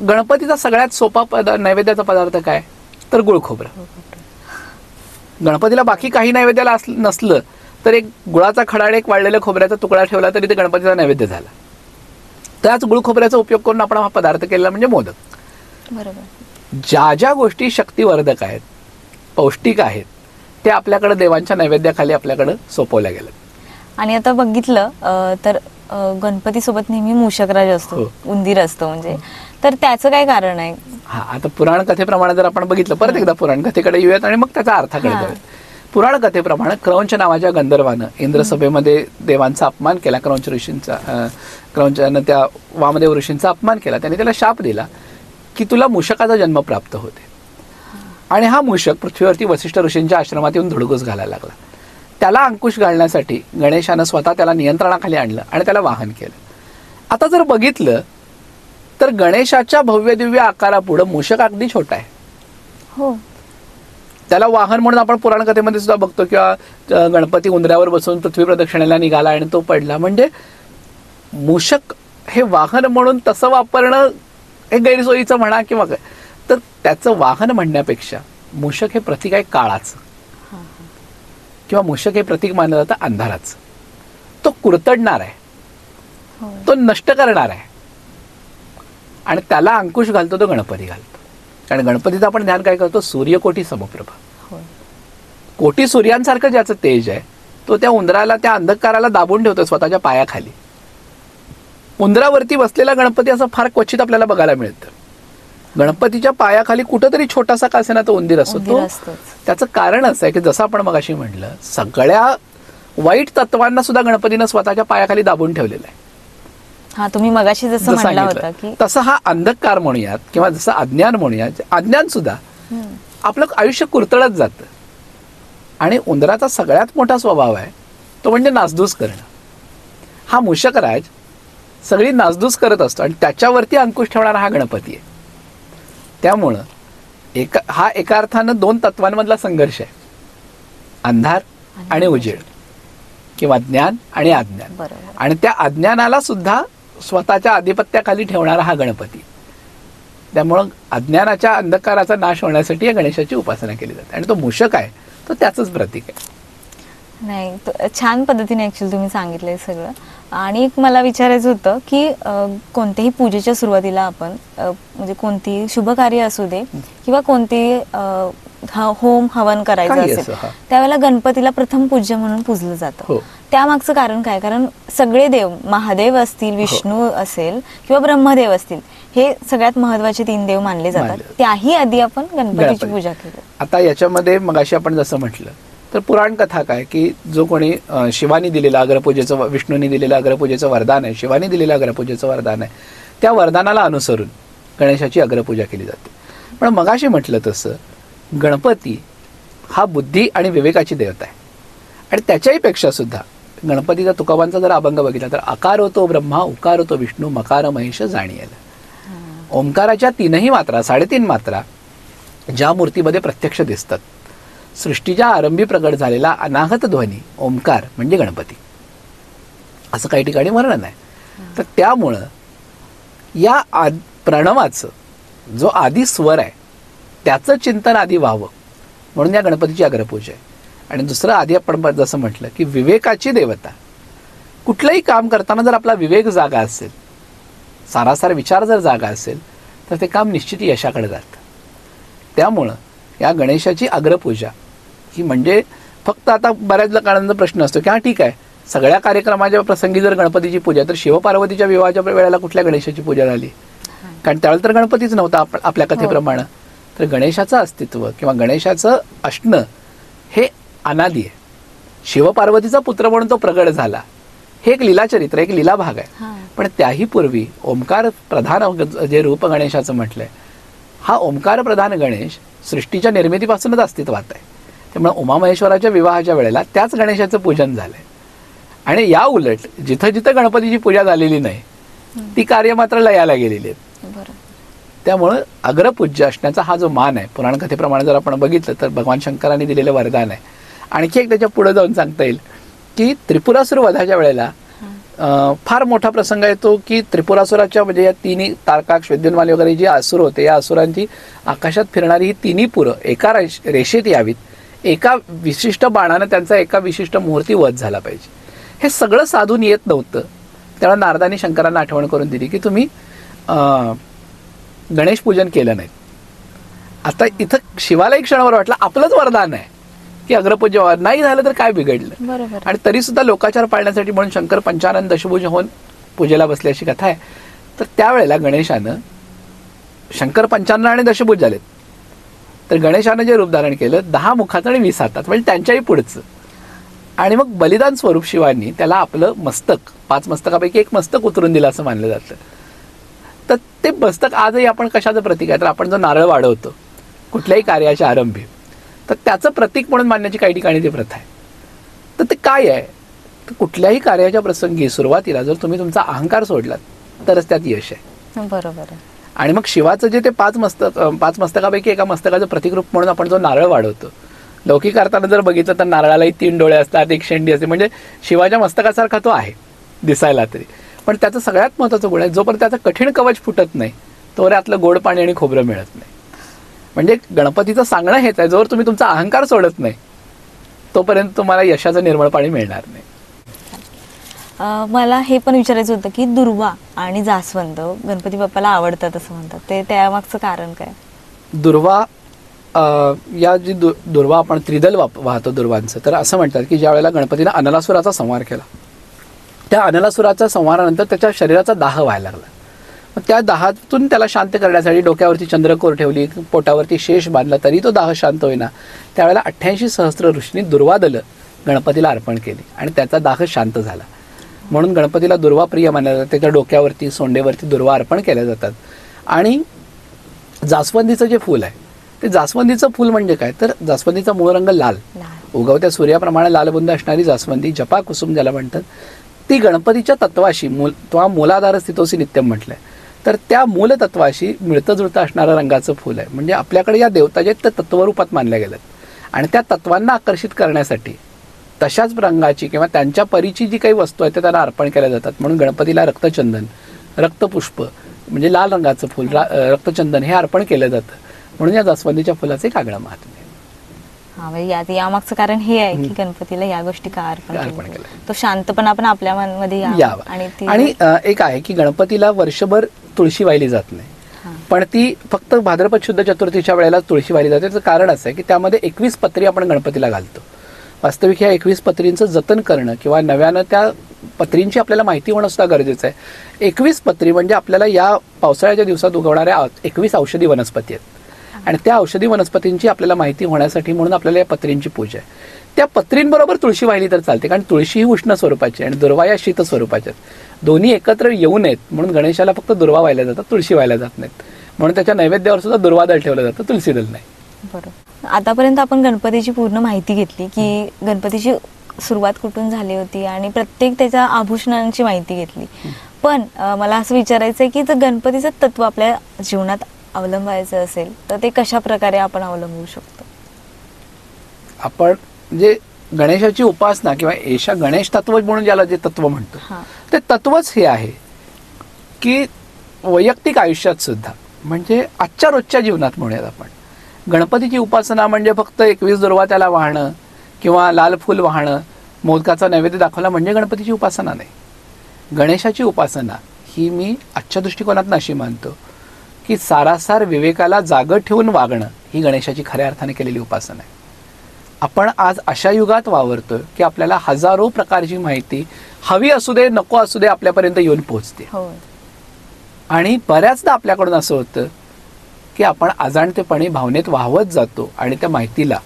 गणपतीचा सगळ्यात सोपा नैवेद्याचा पदार्थ काय तर गुळ खोबरं. गणपतीला बाकी काही नैवेद्याला नसलं तर एक गुळाचा खडा आणि एक वाळलेल्या खोबऱ्याचा तुकडा ठेवला तरी ते गणपतीचा नैवेद्य झाला. त्याच गुळ खोबऱ्याचा उपयोग करून आपण हा पदार्थ केलेला म्हणजे मोदक. बरोबर. ज्या ज्या गोष्टी शक्तिवर्धक आहेत, पौष्टिक आहेत ते आपल्याकडे देवांच्या नैवेद्याखाली आपल्याकडे सोपवल्या गेलं. आणि आता बघितलं तर गणपती सोबत नेहमी मूषकराज असतो, उंदीर असतो म्हणजे, तर त्याचं काय कारण आहे? आता पुराण कथेप्रमाणे जर आपण बघितलं परत एकदा पुराण कथेकडे येऊयात आणि मग त्याचा अर्थाकडे जाऊयात. पुराण कथेप्रमाणे क्रौंच नावाच्या गंधर्वानं इंद्रसभेमध्ये देवांचा अपमान केला. क्रौंचानं त्या वामदेव ऋषींचा अपमान केला. त्याने त्याला शाप दिला की तुला मूषकाचा जन्म प्राप्त होते. आणि हा मूषक पृथ्वीवरती वसिष्ठ ऋषींच्या आश्रमात येऊन धुडगूस घालायला लागला. त्याला अंकुश घालण्यासाठी गणेशानं स्वतः त्याला नियंत्रणाखाली आणलं आणि त्याला वाहन केलं. आता जर बघितलं तर गणेशाच्या भव्य दिव्य आकारापुढे मूषक अगदी छोटा आहे. हो. त्याला वाहन म्हणून आपण पुराण कथेमध्ये सुद्धा बघतो किंवा गणपती उंदरावर बसून पृथ्वी प्रदक्षिणेला निघाला आणि तो पडला. म्हणजे मूषक हे वाहन म्हणून तसं वापरणं हे गैरसोयीचं म्हणा किंवा काय, तर त्याचं वाहन म्हणण्यापेक्षा मूषक हे प्रतीक आहे काळाचं किंवा मूषक हे प्रतीक मानलं जातं अंधाराचं. तो कुरतडणार आहे, तो नष्ट करणार आहे आणि त्याला अंकुश घालतो तो गणपती घालतो. कारण गणपतीचं आपण ध्यान काय करतो सूर्यकोटी समप्रभा. कोटी सूर्यांसारखं ज्याचं तेज आहे तो त्या उंदराला त्या अंधकाराला दाबून ठेवतो स्वतःच्या पायाखाली. उंदरावरती बसलेला गणपती असं फार क्वचित आपल्याला बघायला मिळतं. गणपतीच्या पायाखाली कुठंतरी छोटासा का असेना तो उंदीर असतो. त्याचं कारण असं आहे की जसं आपण मगाशी म्हटलं सगळ्या वाईट तत्वांना सुद्धा गणपतीनं स्वतःच्या पायाखाली दाबून ठेवलेलं आहे. हा, तुम्ही मगाशी जसं म्हणला होता की तसं हा अंधकार म्हणूयात किंवा जसं अज्ञान म्हणूयात, अज्ञान सुद्धा आपलं आयुष्य कुरतडत जातं. आणि उंदराचा सगळ्यात मोठा स्वभाव आहे तो म्हणजे नासधूस करणं. हा मूषकराज सगळी नासधूस करत असतो आणि त्याच्यावरती अंकुश ठेवणारा हा गणपती आहे. त्यामुळं हा एका अर्थानं दोन तत्वांमधला संघर्ष आहे, अंधार आणि उजेड किंवा ज्ञान आणि अज्ञान. बरोबर. आणि त्या अज्ञानाला सुद्धा स्वतःच्या आधिपत्याखाली ठेवणारा हा गणपती. त्यामुळं अज्ञानाच्या अंधकाराचा नाश होण्यासाठी या गणेशाची उपासना केली जाते आणि तो मूषक आहे तो त्याचंच प्रतीक आहे. नाही, छान पद्धतीने ऍक्च्युअली तुम्ही सांगितलंय सगळं. आणि एक मला विचारायचं होतं की कोणत्याही पूजेच्या सुरुवातीला आपण म्हणजे कोणतीही शुभ कार्य असू दे किंवा कोणतेही होम हवन करायचं काही असेल असो, हा. त्यावेळेला गणपतीला प्रथम पूज्य म्हणून पूजलं जातं. हो. त्यामागचं कारण काय? कारण सगळे देव, महादेव असतील, विष्णू असेल किंवा ब्रह्मदेव असतील, हे सगळ्यात महत्वाचे 3 देव मानले जातात. त्याही आधी आपण गणपतीची पूजा केली. आता याच्यामध्ये मगाशी आपण जसं म्हटलं तर पुराण कथा काय की जो कोणी शिवानी दिलेलं अग्रपूजेचं, विष्णूंनी दिलेलं अग्रपूजेचं वरदान आहे, शिवानी दिलेलं अग्रपूजेचं वरदान आहे, त्या वरदानाला अनुसरून गणेशाची अग्रपूजा केली जाते. पण मगाशी म्हटलं तसं गणपती हा बुद्धी आणि विवेकाची देवता आहे. आणि त्याच्याही पेक्षा सुद्धा गणपतीचा तुकोबांचा जर अभंग बघितला तर आकार होतो ब्रह्मा, उकार होतो विष्णू, मकार महेश जाणील. ओंकाराच्या 3ही मात्रा, 3.5 मात्रा ज्या मूर्तीमध्ये प्रत्यक्ष दिसतात, सृष्टीच्या आरंभी प्रगट झालेला अनाहत ध्वनी ओंकार म्हणजे गणपती, असं काही ठिकाणी वर्णन आहे. तर त्यामुळं या प्रणवाचं जो आधी स्वर आहे त्याचं चिंतन आधी व्हावं म्हणून या गणपतीची अग्रपूजा आहे. आणि दुसरं आधी आपण जसं म्हटलं की विवेकाची देवता. कुठलंही काम करताना जर आपला विवेक जागा असेल, सारासार विचार जर जागा असेल तर ते काम निश्चित यशाकडे जातं. त्यामुळं या गणेशाची अग्रपूजा ही म्हणजे फक्त आता बऱ्याच लोकांना प्रश्न असतो की हा ठीक आहे, सगळ्या कार्यक्रमाच्या प्रसंगी जर गणपतीची पूजा, तर शिवपार्वतीच्या विवाहाच्या वेळेला कुठल्या गणेशाची पूजा झाली? कारण त्यावेळेला तर गणपतीच नव्हता आपल्या कथेप्रमाणे. तर गणेशाचं अस्तित्व किंवा गणेशाचं असणं हे अनादी आहे. शिवपार्वतीचा पुत्र म्हणून तो प्रगट झाला, हे एक लीलाचरित्र, एक लीला भाग आहे. पण त्याही पूर्वी ओंकार प्रधान जे रूप गणेशाचं म्हटलंय, हा ओंकार प्रधान गणेश सृष्टीच्या निर्मितीपासूनच अस्तित्वात आहे. त्यामुळे उमामहेश्वराच्या विवाहाच्या वेळेला त्याच गणेशाचं पूजन झालंय. आणि या उलट जिथं जिथं गणपतीची पूजा झालेली नाही ती कार्य मात्र लयाला गेलेली आहेत. त्यामुळं अग्रपूज्य असण्याचा हा जो मान आहे, पुराण कथेप्रमाणे जर आपण बघितलं तर भगवान शंकरांनी दिलेलं वरदान आहे. आणखी एक त्याच्या पुढे जाऊन सांगता येईल की त्रिपुरासुर वधाच्या वेळेला फार मोठा प्रसंग येतो की त्रिपुरासुराच्या म्हणजे या 3 तारका, श्वेद्योन्माली वगैरे जे असुर होते, या असुरांची आकाशात फिरणारी ही 3ही पुरं एका रेषेत यावीत, एका विशिष्ट बाणानं त्यांचा एका विशिष्ट मुहूर्ती वध झाला पाहिजे. हे सगळं साधून येत नव्हतं. त्यावेळेला नारदांनी शंकरांना आठवण करून दिली की तुम्ही गणेश पूजन केलं नाही. आता इथं शिवाला एक क्षणावर वाटलं आपलंच वरदान आहे की अग्रपूज्य नाही झालं तर काय बिघडलं. आणि तरी सुद्धा लोकाचार पाळण्यासाठी म्हणून शंकर पंचानन दशभुज होऊन पूजेला बसले अशी कथा आहे. तर त्यावेळेला गणेशानं, शंकर पंचानन आणि दशभुज झालेत, तर गणेशानं जे रूप धारण केलं 10 मुखात आणि 20 हातात, म्हणजे त्यांच्याही पुढचं. आणि मग बलिदान स्वरूप शिवांनी त्याला आपलं मस्तक, 5 मस्तकापैकी एक मस्तक उतरून दिलं असं मानलं जातं. तर ते मस्तक आजही आपण कशाचं प्रतीक आहे? तर आपण जो नारळ वाढवतो कुठल्याही कार्याच्या आरंभी, तर त्याचं प्रतीक म्हणून मानण्याची काही ठिकाणी ती प्रथा आहे. तर ते काय आहे? तर कुठल्याही कार्याच्या प्रसंगी सुरुवातीला जर तुम्ही तुमचा अहंकार सोडलात तरच त्यात यश आहे. बरोबर आहे. आणि मग शिवाचं जे ते 5 मस्तकापैकी एका मस्तकाचं प्रतिकरूप म्हणून आपण जो नारळ वाढवतो, लौकिक अर्थानं जर बघितलं तर नारळालाही 3 डोळे असतात, एक शेंडी असते, म्हणजे शिवाच्या मस्तकासारखा तो आहे दिसायला तरी. पण त्याचं सगळ्यात महत्त्वाचं गुण आहे, जोपर्यंत त्याचं कठीण कवच फुटत नाही तोवर यातलं गोड पाणी आणि खोबरं मिळत नाही. म्हणजे गणपतीचं सांगणं हेच आहे, जोवर तुम्ही तुमचा अहंकार सोडत नाही तोपर्यंत तुम्हाला यशाचं निर्मळ पाणी मिळणार नाही. मला हे पण विचारायचं होतं की दुर्वा आणि जास्वंद गणपती बाप्पाला आवडतात असं म्हणतात, ते त्यामागचं कारण काय? दुर्वा, या जी दुर्वा आपण त्रिदल वाहतो दुर्वांचं, तर असं म्हणतात की ज्या वेळेला गणपतीनं अनलासुराचा संहार केला, त्या अनलासुराच्या संहारानंतर त्याच्या शरीराचा दाह व्हायला लागला. मग त्या दाहातून त्याला शांत करण्यासाठी डोक्यावरती चंद्रकोर ठेवली, पोटावरती शेष बांधला, तरी तो दाह शांत होईना. त्यावेळेला 88 सहस्त्र ऋषींनी दुर्वादलं गणपतीला अर्पण केली आणि त्याचा दाह शांत झाला. म्हणून गणपतीला दुर्वा प्रिय मानलं जातं. त्याच्या डोक्यावरती सोंडेवरती दुर्वा अर्पण केल्या जातात. आणि जास्वंदीचं जे फूल आहे ते जास्वंदीचं फूल म्हणजे काय तर जास्वंदीचा मूळ रंग लाल, उगवत्या सूर्याप्रमाणे लालबुंद असणारी जास्वंदी, जपा कुसुम ज्याला म्हणतात, ती गणपतीच्या तत्वाशी मूलाधार स्थितोसी नित्यम म्हटलंय. तर त्या मूल तत्वाशी मिळतं जुळतं असणारं रंगाचं फूल आहे. म्हणजे आपल्याकडे या देवता जे आहेत त्या तत्वरूपात मानल्या गेल्यात आणि त्या तत्वांना आकर्षित करण्यासाठी तशाच रंगाची किंवा त्यांच्या परीची जी काही वस्तू आहे ते त्यांना अर्पण केल्या जातात. म्हणून गणपतीला रक्तचंदन, रक्तपुष्प म्हणजे लाल रंगाचं फूल, रक्तचंदन हे अर्पण केलं जातं. म्हणून या जास्वंदीच्या फुलाचे एक आगळं महात्म्य आहे. हा, म्हणजे यामागचं कारण हे आहे की गणपतीला या गोष्टी का अर्पण केल्या, तो शांतपणा पण आपल्या मनामध्ये यावा. आणि एक आहे की गणपतीला वर्षभर तुळशी वाहिली जात नाही, पण ती फक्त भाद्रपद शुद्ध चतुर्थीच्या वेळेला तुळशी वाहिली जाते. त्याचं कारण असं आहे की त्यामध्ये 21 पत्री आपण गणपतीला घालतो. वास्तविक ह्या 21 पत्रींचं जतन करणं किंवा नव्यानं त्या पत्रींची आपल्याला माहिती होणं सुद्धा गरजेचं आहे. 21 पत्री म्हणजे आपल्याला या पावसाळ्याच्या दिवसात उगवणाऱ्या 21 औषधी वनस्पती आहेत आणि त्या औषधी वनस्पतींची आपल्याला माहिती होण्यासाठी म्हणून आपल्याला या पत्रींची पूजा आहे. त्या पत्रींबरोबर तुळशी वाहिली तर चालते, कारण तुळशी ही उष्ण स्वरूपाची आणि दुर्वा या शीत स्वरूपाच्या आहेत. दोन्ही एकत्र येऊ नयेत म्हणून गणेशाला फक्त दुर्वा वाहिल्या जातात, तुळशी वाहिल्या जात नाहीत. म्हणून त्याच्या नैवेद्यावर सुद्धा दुर्वादल ठेवलं जातं, तुळशी दल नाही. बरोबर. आतापर्यंत आपण गणपतीची पूर्ण माहिती घेतली की गणपतीची सुरुवात कुठून झाली होती आणि प्रत्येक त्याच्या आभूषणांची माहिती घेतली. पण मला असं विचारायचं आहे की जर गणपतीचं तत्व आपल्या जीवनात अवलंबायचं असेल तर ते कशा प्रकारे आपण अवलंबू शकतो? आपण म्हणजे गणेशाची उपासना किंवा एशा गणेश तत्व म्हणून ज्याला जे तत्व म्हणतो ते तत्वच हे आहे की वैयक्तिक आयुष्यात सुद्धा म्हणजे आजच्या रोजच्या जीवनात म्हणूयात आपण गणपतीची उपासना म्हणजे फक्त 21 दुर्वा त्याला वाहणं किंवा लाल फूल वाहणं, मोदकाचा नैवेद्य दाखवला म्हणजे गणपतीची उपासना नाही. गणेशाची उपासना ही मी आजच्या दृष्टिकोनातून अशी मानतो की सारासार विवेकाला जागं ठेवून वागणं ही गणेशाची खऱ्या अर्थाने केलेली उपासना आहे. आपण आज अशा युगात वावरतोय की आपल्याला हजारो प्रकारची माहिती हवी असू दे नको असू दे आपल्यापर्यंत येऊन पोहोचते. आणि बऱ्याचदा आपल्याकडून असं होतं की आपण अजाणतेपणे भावनेत वाहवत जातो आणि त्या माहितीला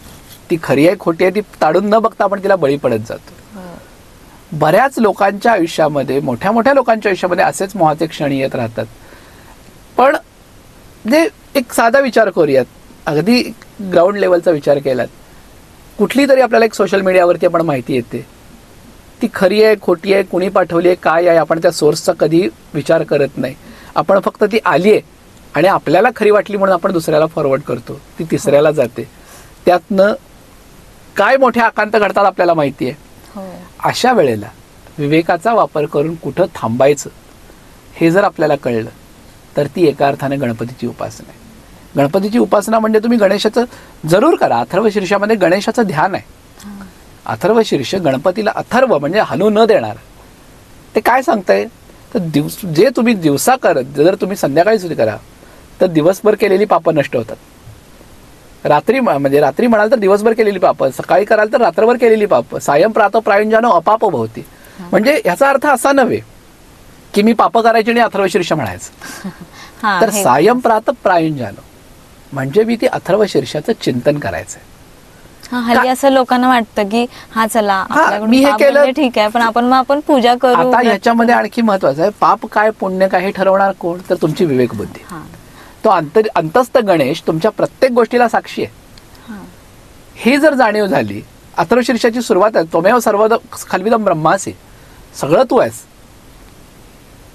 ती खरी आहे खोटी आहे ती ताडून न बघता आपण तिला बळी पडत जातो. बऱ्याच लोकांच्या आयुष्यामध्ये, मोठ्या मोठ्या लोकांच्या आयुष्यामध्ये असेच मोहाचे क्षण येत राहतात. पण जे एक साधा विचार करूयात, अगदी ग्राउंड लेवलचा विचार केलात, कुठली तरी आपल्याला एक सोशल मीडियावरती आपण माहिती येते, ती खरी आहे खोटी आहे कुणी पाठवली आहे काय आहे आपण त्या सोर्सचा कधी विचार करत नाही. आपण फक्त ती आली आहे आणि आपल्याला खरी वाटली म्हणून आपण दुसऱ्याला फॉरवर्ड करतो, ती तिसऱ्याला जाते, त्यातनं काय मोठ्या आकांत घडतात आपल्याला माहिती आहे. अशा वेळेला विवेकाचा वापर करून कुठं थांबायचं हे जर आपल्याला कळलं तर ती एका अर्थाने गणपतीची उपासना आहे. गणपतीची उपासना म्हणजे तुम्ही गणेशाचं जरूर करा. अथर्व शीर्षामध्ये गणेशाचं ध्यान आहे. अथर्व शीर्ष गणपतीला अथर्व म्हणजे हलू न देणार. ते काय सांगताय तर जे तुम्ही दिवसा करत जर तुम्ही संध्याकाळी सुद्धा करा तर दिवसभर केलेली पापं नष्ट होतात. रात्री म्हणजे रात्री म्हणाल तर दिवसभर केलेली पापं, सकाळी कराल तर रात्रभर केलेली पापं, सायं प्रातः प्रायुंजानो अपाप भवती. म्हणजे याचा अर्थ असा नव्हे की मी पापं करायची आणि अथर्व शीर्ष म्हणायचं. तर सायं प्रातः प्रायुंजानो म्हणजे मी ती अथर्व शीर्षाचं चिंतन करायचंय. हल्ली असं लोकांना वाटतं की हा चला मी हे केलं ठीक आहे पण आपण पूजा करू. आता ह्याच्यामध्ये आणखी महत्वाचं आहे, पाप काय पुण्य काय हे ठरवणार कोण तर तुमची विवेक बुद्धी. तो अंतस्थ गणेश तुमच्या प्रत्येक गोष्टीला साक्षी आहे. ही जर जाणीव झाली, अथर्व शीर्षाची सुरुवात आहे त्वमेव सर्व खल्विदं ब्रह्मासी, सगळं तू आहेस.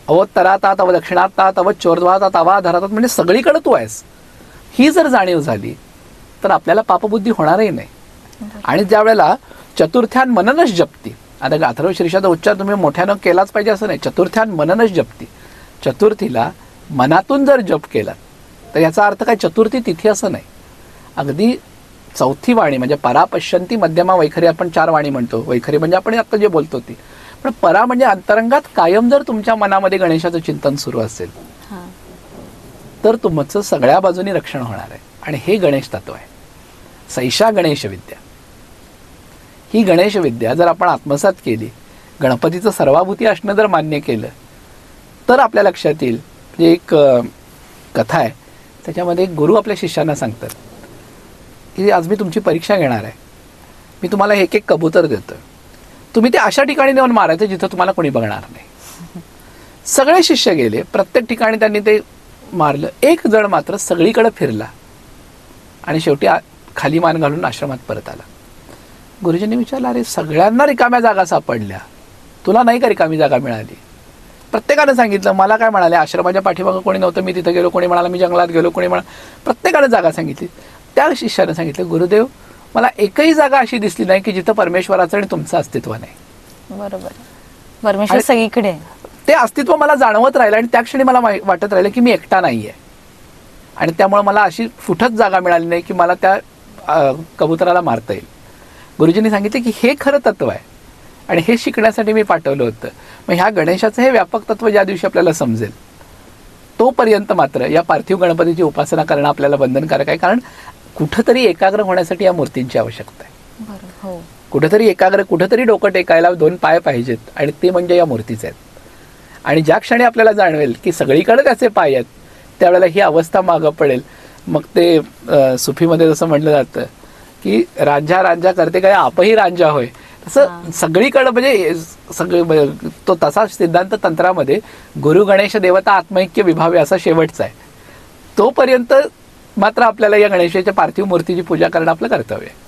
अवतरातात अव दक्षिणातात अव चोरद्वातात अवा धरातात म्हणजे सगळीकडे तू आहेस. ही जर जाणीव झाली तर आपल्याला पापबुद्धी होणारही नाही. आणि ज्या वेळेला चतुर्थ्यान मननच जपती, आता अथर्व शीर्षाचा उच्चार तुम्ही मोठ्यानं केलाच पाहिजे असं नाही, चतुर्थ्यान मननच जपती. चतुर्थीला मनातून जर जप केला तर याचा अर्थ काय चतुर्थी तिथी असं नाही. अगदी चौथी वाणी म्हणजे परा पश्यंती मध्यमा वैखरी आपण 4 वाणी म्हणतो. वैखरी म्हणजे आपण आता जे बोलतो ती, पण परा म्हणजे अंतरंगात कायम जर तुमच्या मनामध्ये गणेशाचं चिंतन सुरू असेल तर तुमचं सगळ्या बाजूनी रक्षण होणार आहे. आणि हे गणेश तत्व आहे. सैषा गणेश विद्या. ही गणेश विद्या जर आपण आत्मसात केली, गणपतीचं सर्वाभूती असणं जर मान्य केलं तर आपल्या लक्षात येईल. म्हणजे एक कथा आहे त्याच्यामध्ये एक गुरु आपल्या शिष्यांना सांगतात की आज मी तुमची परीक्षा घेणार आहे मी तुम्हाला एक एक कबूतर देतोय, तुम्ही ते अशा ठिकाणी नेऊन मारायचं जिथं तुम्हाला कोणी बघणार नाही. सगळे शिष्य गेले, प्रत्येक ठिकाणी त्यांनी ते मारलं. एक जण मात्र सगळीकडे फिरला आणि शेवटी खाली मान घालून आश्रमात परत आला. गुरुजींनी विचारलं, अरे सगळ्यांना रिकाम्या जागा सापडल्या, तुला नाही का रिकामी जागा मिळाली? प्रत्येकानं सांगितलं. मला काय म्हणाले, आश्रमाच्या पाठीमागं कोणी नव्हतं, मी तिथं गेलो, कोणी म्हणाला मी जंगलात गेलो, कोणी म्हणाला, प्रत्येकानं जागा सांगितली. त्या शिष्यानं सांगितलं, गुरुदेव मला एकही जागा अशी दिसली नाही की जिथं परमेश्वराचं आणि तुमचं अस्तित्व नाही. बरोबर, परमेश्वर सगळीकडे आहे. ते अस्तित्व मला जाणवत राहिलं आणि त्या क्षणी मला वाटत राहिलं की मी एकटा नाहीये. आणि त्यामुळे मला अशी फुटत जागा मिळाली नाही की मला त्या कबुतराला मारता येईल. गुरुजींनी सांगितले की हे खरं तत्व आहे आणि हे शिकण्यासाठी मी पाठवलं होतं. मग ह्या गणेशाचं हे व्यापक तत्व ज्या दिवशी आपल्याला समजेल तोपर्यंत मात्र या पार्थिव गणपतीची उपासना करणं आपल्याला बंधनकारक आहे. कारण कुठंतरी एकाग्र होण्यासाठी या मूर्तींची आवश्यकता आहे. बरोबर, हो. कुठंतरी एकाग्र, कुठंतरी डोकं टेकायला 2 पाय पाहिजेत आणि ते म्हणजे या मूर्तीच आहेत. आणि ज्या क्षणी आपल्याला जाणवेल की सगळीकडे त्याचे पाय आहेत त्यावेळेला ही अवस्था मागं पडेल. मग ते सुफीमध्ये जसं म्हटलं जातं की रांझा रांझा करते काय आपही रांझा होय, तसं सगळीकडं म्हणजे सगळं तो तसा सिद्धांत तंत्रामध्ये गुरु गणेश देवता आत्मैक्य विभावे असा शेवटचा आहे. तोपर्यंत मात्र आपल्याला या गणेशाच्या पार्थिव मूर्तीची पूजा करणं आपलं कर्तव्य आहे.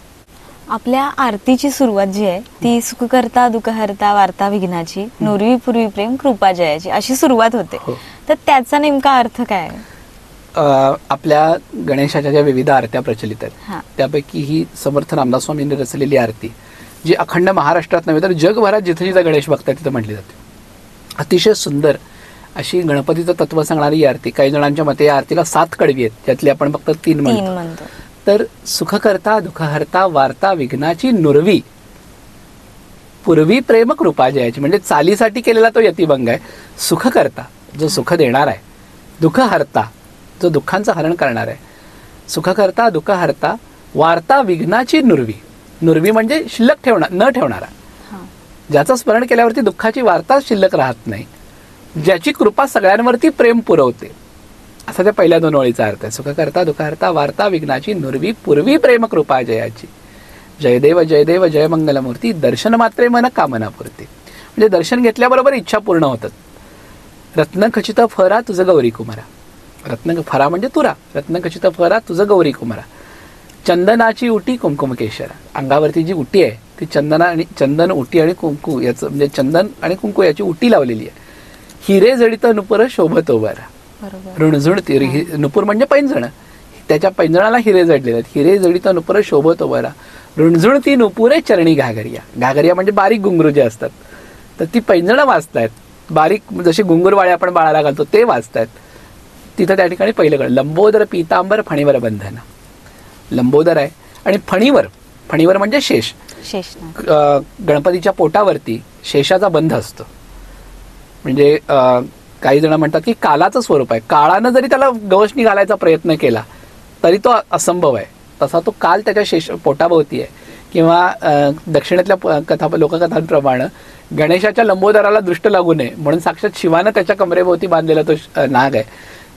आपल्या आरतीची सुरुवात जी आहे ती सुख करता दुःख हरता वार्ता विघ्नाची, नुरवी पूर्वी प्रेम कृपा जयाची अशी सुरुवात होते. तर त्याचा नेमका अर्थ काय आहे? आपल्या गणेशाच्या ज्या विविध आरत्या प्रचलित आहेत त्यापैकी ही समर्थ रामदास स्वामींनी रचलेली आरती जी अखंड महाराष्ट्रात नव्हे तर जगभरात जिथे जिथे गणेश भक्त आहेत तिथं म्हटली जाते. अतिशय सुंदर अशी गणपतीचं तत्व सांगणारी आरती. काही जणांच्या मते या आरतीला 7 कडवी आहेत, त्यातली आपण फक्त 3 म्हणतो. तर सुख करता दुःख हरता वार्ता विघ्नाची नुरवी पूर्वी प्रेम कृपा जयाची, म्हणजे चालीसाठी केलेला तो यतिभंग आहे. सुख करता जो सुख देणार आहे, दुःख हरता जो दुःखांचं हरण करणार आहे, सुख करता दुःख हरता वार्ता विघ्नाची नुरवी. नुरवी म्हणजे शिल्लक न ठेवणारा, ज्याचं स्मरण केल्यावरती दुःखाची वार्ता शिल्लक राहत नाही, ज्याची कृपा सगळ्यांवरती प्रेम पुरवते, असा त्या पहिल्या 2 ओळीचा अर्थ आहे. सुख करता दुःख हरता वार्ता विघ्नाची नुरवी पूर्वी प्रेम कृपा जयाची. जयदेव जयदेव जय मंगलमूर्ती दर्शन मात्रे मन कामनापूर्ती. म्हणजे दर्शन घेतल्याबरोबर इच्छा पूर्ण होतात. रत्नखचित फरा तुझं गौरी कुमारा. रत्न फरा म्हणजे तुरा, रत्नखचित फरा तुझं गौरी कुमारा. चंदनाची उटी कुंकुम केशरा. अंगावरती जी उटी आहे ती चंदन उटी आणि कुंकू याचं म्हणजे चंदन आणि कुंकू याची उटी लावलेली आहे. हिरे जडित नुपुर शोभत ओबारा. ऋणझुणती, नुपूर म्हणजे पैंजण, त्याच्या पैंजणाला हिरे जडलेले आहेत. हिरे जडित नुपुर शोभत ओबारा. ऋणझुणती नुपुरे चरणी घागरिया. घागरिया म्हणजे बारीक घुंगरू जे असतात तर ती पैंजणं वाजतायत, बारीक जशी घुंगूरवाळे आपण बाळाला घालतो ते वाजतायत. तिथं त्या ठिकाणी पहिलं कळ लंबोदर पीतांबर फणीवर बंधना. लंबोदर आहे आणि फणीवर म्हणजे शेष. गणपतीच्या पोटावरती शेषाचा बंध असतो. म्हणजे काही जण म्हणतात की कालाचं स्वरूप आहे. काळानं जरी त्याला गवसणी घालायचा प्रयत्न केला तरी तो असंभव आहे. तसा तो काल त्याच्या पोटाभोवती आहे. किंवा दक्षिणेतल्या लोककथांप्रमाणे गणेशाच्या लंबोदराला दृष्ट लागू नये म्हणून साक्षात शिवानं त्याच्या कमरेभोवती बांधलेला तो नाग आहे.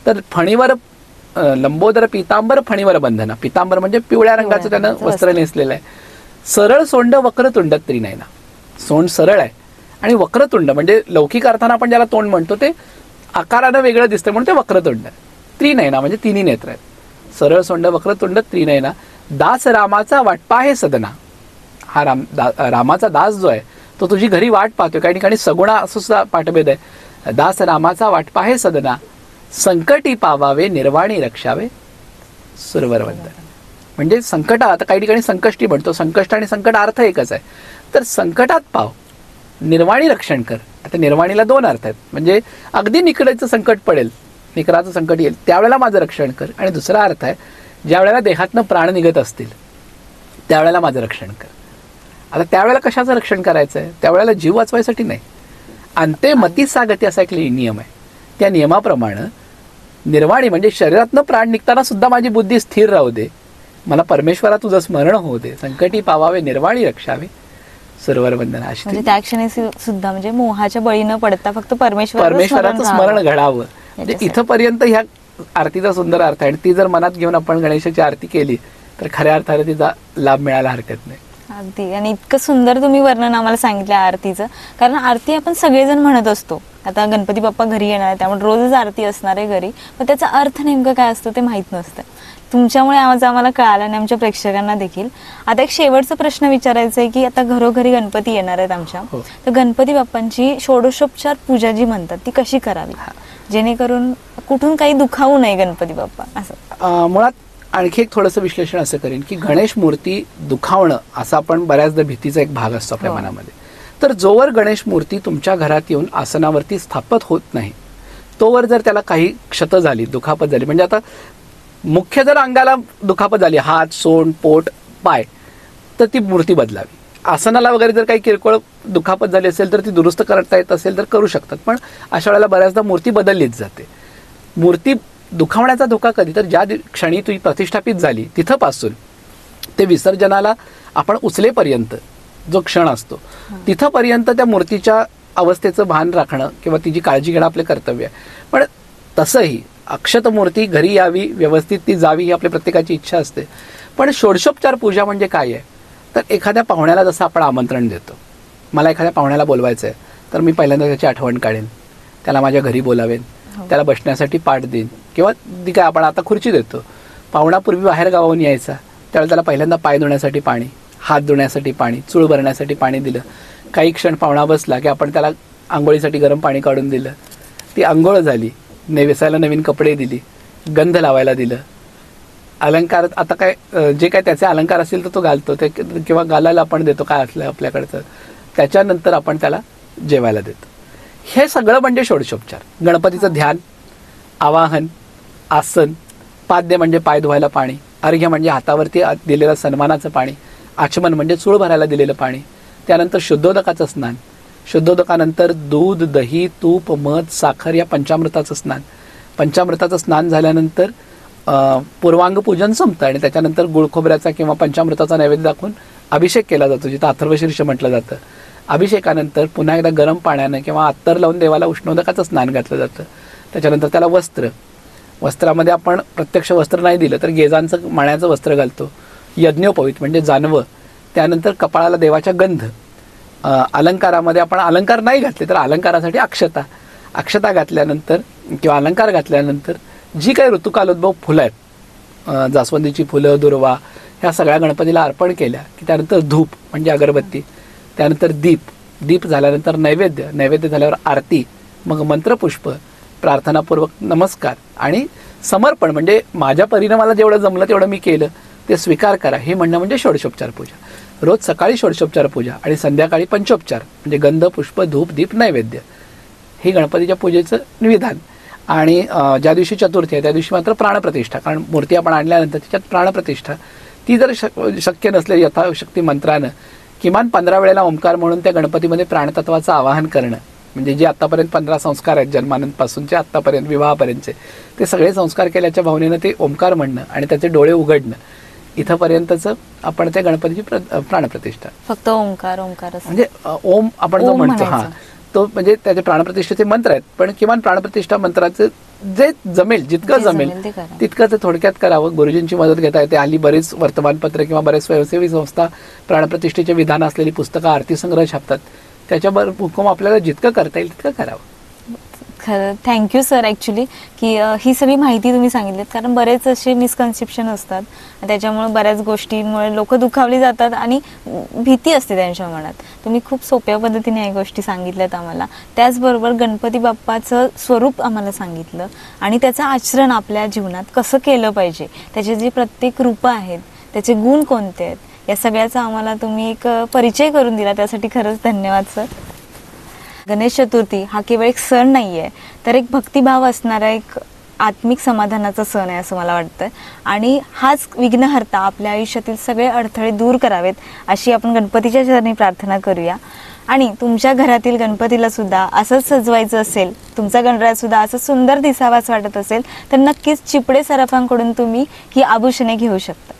तर फणीवर लंबोदर पीतांबर फणीवर बंधना. पीतांबर म्हणजे पिवळ्या रंगाचं त्यानं वस्त्र नेसलेलं आहे. सरळ सोंड वक्रतुंड त्रिनयना. सोंड सरळ आहे आणि वक्रतुंड म्हणजे लौकिक अर्थानं आपण ज्याला तोंड म्हणतो ते आकारानं वेगळं दिसतं म्हणून ते वक्रतुंड. त्रिनयना म्हणजे 3 नेत्र आहेत. सरळ सोंड वक्रतुंड त्रिनयना. दास रामाचा वाटपा आहे सदना. हा रामाचा दास जो आहे तो तुझी घरी वाट पाहतोय. काही ठिकाणी सगुणा असं सुद्धा पाठभेद आहे. दास रामाचा वाटपा आहे सदना. संकटी पावावे निर्वाणी रक्षावे सुरवर वंदन. म्हणजे संकट, आता काही ठिकाणी संकष्टी म्हणतो. संकष्ट आणि संकट अर्थ एकच आहे. तर संकटात पाव, निर्वाणी रक्षण कर. आता निर्वाणीला 2 अर्थ आहेत. म्हणजे अगदी निकडाचं संकट पडेल, निकराचं संकट येईल त्यावेळेला माझं रक्षण कर. आणि दुसरा अर्थ आहे ज्या वेळेला देहातनं प्राण निघत असतील त्यावेळेला माझं रक्षण कर. आता त्यावेळेला कशाचं रक्षण करायचं आहे? त्यावेळेला जीव वाचवायसाठी नाही. अंते मती सागती असा एक नियम आहे. त्या नियमाप्रमाणे निर्वाणी म्हणजे शरीरातनं प्राण निघताना सुद्धा माझी बुद्धी स्थिर राहू दे, मला परमेश्वरा तुझं स्मरण होऊ दे. संकटी पावावे निर्वाणी रक्षावे सुरवर वंदना. म्हणजे त्या क्षणी सुद्धा म्हणजे मोहाच्या बळी न पडता फक्त परमेश्वराचं स्मरण घडावं. म्हणजे इथंपर्यंत ह्या आरतीचा सुंदर अर्थ आहे. आणि ती जर मनात घेऊन आपण गणेशाची आरती केली तर खऱ्या अर्थाने तिचा लाभ मिळायला हरकत नाही. अगदी. आणि इतकं सुंदर तुम्ही वर्णन आम्हाला सांगितलं आरतीचं. कारण आरती आपण सगळेजण म्हणत असतो. आता गणपती बाप्पा घरी येणार आहे त्यामुळे रोजच आरती असणार आहे घरी, पण त्याचा अर्थ नेमकं काय असतो ते माहीत नसतं. तुमच्यामुळे आज आम्हाला कळालं आणि आमच्या प्रेक्षकांना देखील. आता एक शेवटचा प्रश्न विचारायचा आहे की आता घरोघरी गणपती येणार आहेत आमच्या, हो. तर गणपती बाप्पांची षोडशोपचार पूजा जी म्हणतात ती कशी करावी, जेणेकरून कुठून काही दुखावू नये गणपती बाप्पा असं? मुळात आणखी एक थोडंसं विश्लेषण असं करेन की गणेश मूर्ती दुखावणं असा आपण बऱ्याचदा भीतीचा एक भाग असतो आपल्या हो. मनामध्ये. तर जोवर गणेश मूर्ती तुमच्या घरात येऊन आसनावरती स्थापित होत नाही तोवर जर त्याला काही क्षत झाली, दुखापत झाली, म्हणजे आता मुख्य जर अंगाला दुखापत झाली, हात, सोंड, पोट, पाय, तर ती मूर्ती बदलावी. आसनाला वगैरे जर काही किरकोळ दुखापत झाली असेल तर ती दुरुस्त करता येत असेल तर करू शकतात, पण अशा वेळेला बऱ्याचदा मूर्ती बदललीच जाते. मूर्ती दुखावण्याचा धोका कधी, तर ज्या क्षणी ती प्रतिष्ठापित झाली तिथंपासून ते विसर्जनाला आपण उचलेपर्यंत जो क्षण असतो तिथंपर्यंत त्या मूर्तीच्या अवस्थेचं भान राखणं किंवा तिची काळजी घेणं आपले कर्तव्य आहे. पण तसंही अक्षत मूर्ती घरी यावी, व्यवस्थित ती जावी ही आपल्या प्रत्येकाची इच्छा असते. पण षोडशोपचार पूजा म्हणजे काय आहे, तर एखाद्या पाहुण्याला जसं आपण आमंत्रण देतो, मला एखाद्या पाहुण्याला बोलवायचं आहे तर मी पहिल्यांदा त्याची आठवण काढेन, त्याला माझ्या घरी बोलावेन, त्याला बसण्यासाठी पाठ देईन, किंवा ती काय आपण आता खुर्ची देतो, पाहुणापूर्वी बाहेर गावाहून यायचा त्यावेळेला त्याला पहिल्यांदा पाय धुण्यासाठी पाणी, हात धुण्यासाठी पाणी, चूळ भरण्यासाठी पाणी दिलं. काही क्षण पाहुणा बसला की आपण त्याला आंघोळीसाठी गरम पाणी काढून दिलं, ती आंघोळ झाली, नेवेसायला नवीन कपडे दिली, गंध लावायला दिलं, अलंकार आता काय जे काय त्याचे अलंकार असतील तर तो घालतो ते, किंवा घालायला आपण देतो काय असलं आपल्याकडचं, त्याच्यानंतर आपण त्याला जेवायला देतो. हे सगळं म्हणजे षोडशोपचार. गणपतीचं ध्यान, आवाहन, आसन, पाद्य म्हणजे पाय धुवायला पाणी, अर्घ्य म्हणजे हातावरती दिलेलं सन्मानाचं पाणी, आचमन म्हणजे चूळ भरायला दिलेलं पाणी, त्यानंतर शुद्धोदकाचं स्नान, शुद्धोदकानंतर दूध, दही, तूप, मध, साखर या पंचामृताचं स्नान, पंचामृताचं स्नान झाल्यानंतर पूर्वांग पूजन संपतं आणि त्याच्यानंतर गुळखोबऱ्याचा किंवा पंचामृताचा नैवेद्य दाखवून अभिषेक केला जातो, जिथं अथर्वशीर्ष म्हटलं जातं. अभिषेकानंतर पुन्हा एकदा गरम पाण्यानं किंवा अत्तर लावून देवाला उष्णोदकाचं स्नान घातलं जातं. त्याच्यानंतर त्याला वस्त्रामध्ये आपण प्रत्यक्ष वस्त्र नाही दिलं तर गेजांचं माण्याचं वस्त्र घालतो, यज्ञोपवीत म्हणजे जानवं, त्यानंतर कपाळाला देवाच्या गंध, अलंकारामध्ये आपण अलंकार नाही घातले तर अलंकारासाठी अक्षता घातल्यानंतर किंवा अलंकार घातल्यानंतर जी काही ऋतुकालोद्भव फुलं आहेत, जास्वंदीची फुलं, दुर्वा, ह्या सगळ्या गणपतीला अर्पण केल्या की त्यानंतर धूप म्हणजे अगरबत्ती, त्यानंतर दीप झाल्यानंतर नैवेद्य झाल्यावर आरती, मग मंत्रपुष्प, प्रार्थनापूर्वक नमस्कार आणि समर्पण, म्हणजे माझ्या परीनं मला जेवढं जमलं तेवढं मी केलं ते स्वीकार करा, हे म्हणणं म्हणजे षोडशोपचार पूजा. रोज सकाळी षोडशोपचार पूजा आणि संध्याकाळी पंचोपचार म्हणजे गंध, पुष्प, धूप, दीप, नैवेद्य, हे गणपतीच्या पूजेचं विधान. आणि ज्या दिवशी चतुर्थी आहे त्या दिवशी मात्र प्राणप्रतिष्ठा, कारण मूर्ती आपण आणल्यानंतर त्याच्यात प्राणप्रतिष्ठा, ती जर शक्य नसले यथाशक्ती मंत्रानं किमान 15 वेळेला ओंकार म्हणून त्या गणपतीमध्ये प्राणतत्वाचं आवाहन करणं, म्हणजे जे आत्तापर्यंत 15 संस्कार आहेत जन्मानंतपासूनचे आत्तापर्यंत विवाहापर्यंतचे, ते सगळे संस्कार केल्याच्या भावनेनं ते ओंकार म्हणणं आणि त्याचे डोळे उघडणं, इथंपर्यंतचं आपण त्या गणपतीची प्राणप्रतिष्ठा. फक्त ओंकार म्हणजे ओम आपण जो म्हणतो हा तो म्हणजे त्याचे प्राणप्रतिष्ठेचे मंत्र आहेत, पण किमान प्राणप्रतिष्ठा मंत्राचं जे जमेल जितकं जमेल तितकं ते थोडक्यात करावं. गुरुजींची मदत घेता येते. हल्ली बरीच वर्तमानपत्र किंवा बरेच स्वयंसेवी संस्था प्राणप्रतिष्ठेचे विधान असलेली पुस्तकं, आरती संग्रह छापतात. त्याच्यावर हुकूम आपल्याला जितकं करता येईल तितकं करावं. खरं थँक्यू सर ॲक्च्युली की ही सगळी माहिती तुम्ही सांगितलीत, कारण बरेच असे मिसकन्सेप्शन असतात, त्याच्यामुळे बऱ्याच गोष्टींमुळे लोक दुखावली जातात आणि भीती असते त्यांच्या मनात. तुम्ही खूप सोप्या पद्धतीने या गोष्टी सांगितल्यात आम्हाला. त्याचबरोबर गणपती बाप्पाचं स्वरूप आम्हाला सांगितलं आणि त्याचं आचरण आपल्या जीवनात कसं केलं पाहिजे, त्याचे जे प्रत्येक रूपं आहेत, त्याचे गुण कोणते आहेत, या सगळ्याचा आम्हाला तुम्ही एक परिचय करून दिला, त्यासाठी खरंच धन्यवाद सर. गणेश चतुर्थी हा केवळ एक सण नाही आहे, तर एक भक्तिभाव असणारा एक आत्मिक समाधानाचा सण आहे असं मला वाटतं. आणि हाच विघ्नहर्ता आपल्या आयुष्यातील सगळे अडथळे दूर करावेत अशी आपण गणपतीच्या चरणी प्रार्थना करूया. आणि तुमच्या घरातील गणपतीला सुद्धा असंच सजवायचं असेल, तुमचा गणराज सुद्धा असं सुंदर दिसावाच वाटत असेल, तर नक्कीच चिपडे सराफांकडून तुम्ही ही आभूषणे घेऊ शकता.